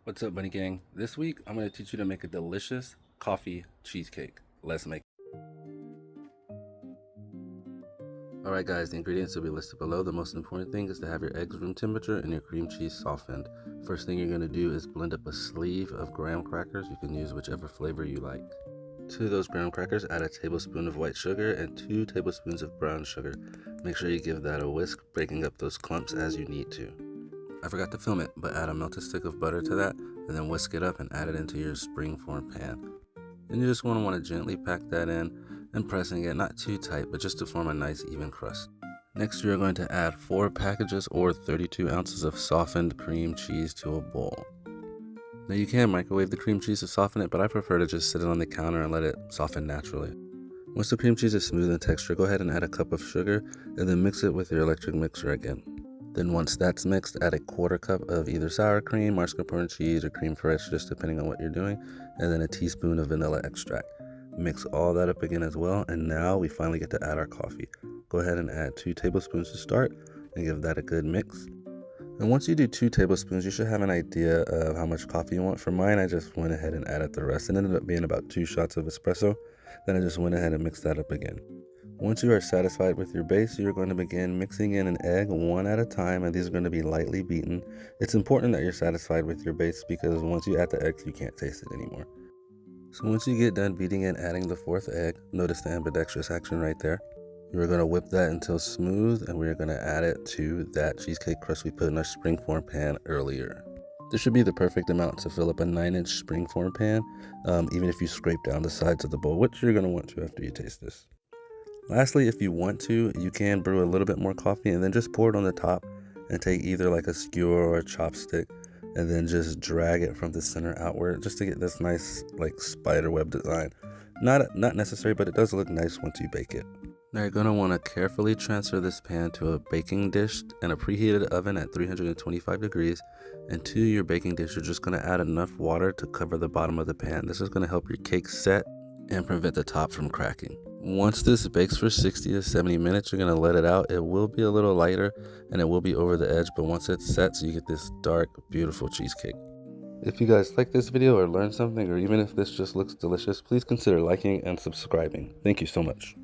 What's up, bunny gang? This week, I'm going to teach you to make a delicious coffee cheesecake. Let's make it. Alright guys, the ingredients will be listed below. The most important thing is to have your eggs room temperature and your cream cheese softened. First thing you're going to do is blend up a sleeve of graham crackers. You can use whichever flavor you like. To those graham crackers, add a tablespoon of white sugar and 2 tablespoons of brown sugar. Make sure you give that a whisk, breaking up those clumps as you need to. I forgot to film it, but add a melted stick of butter to that and then whisk it up and add it into your springform pan. Then you just want to gently pack that in and pressing it not too tight, but just to form a nice even crust. Next, you're going to add 4 packages or 32 ounces of softened cream cheese to a bowl. Now you can microwave the cream cheese to soften it, but I prefer to just sit it on the counter and let it soften naturally. Once the cream cheese is smooth in texture, go ahead and add a cup of sugar and then mix it with your electric mixer again. Then once that's mixed, add a 1/4 cup of either sour cream, marscipone cheese, or creme fraiche, just depending on what you're doing, and then a teaspoon of vanilla extract. Mix all that up again as well, and now we finally get to add our coffee. Go ahead and add 2 tablespoons to start, and give that a good mix. And once you do 2 tablespoons, you should have an idea of how much coffee you want. For mine, I just went ahead and added the rest. It ended up being about 2 shots of espresso. Then I just went ahead and mixed that up again. Once you are satisfied with your base, you're going to begin mixing in an egg one at a time, and these are going to be lightly beaten. It's important that you're satisfied with your base because once you add the eggs, you can't taste it anymore. So once you get done beating and adding the 4th egg, notice the ambidextrous action right there. You're going to whip that until smooth, and we're going to add it to that cheesecake crust we put in our springform pan earlier. This should be the perfect amount to fill up a 9-inch springform pan, even if you scrape down the sides of the bowl, which you're going to want to after you taste this. Lastly, if you want to, you can brew a little bit more coffee and then just pour it on the top and take either like a skewer or a chopstick and then just drag it from the center outward just to get this nice like spider web design. Not necessary, but it does look nice once you bake it. Now you're going to want to carefully transfer this pan to a baking dish and a preheated oven at 325 degrees. And to your baking dish, you're just going to add enough water to cover the bottom of the pan. This is going to help your cake set and prevent the top from cracking. Once this bakes for 60 to 70 minutes, you're going to let it out. It will be a little lighter and it will be over the edge, but once it's set, so you get this dark, beautiful cheesecake. If you guys like this video or learned something, or even if this just looks delicious, please consider liking and subscribing. Thank you so much.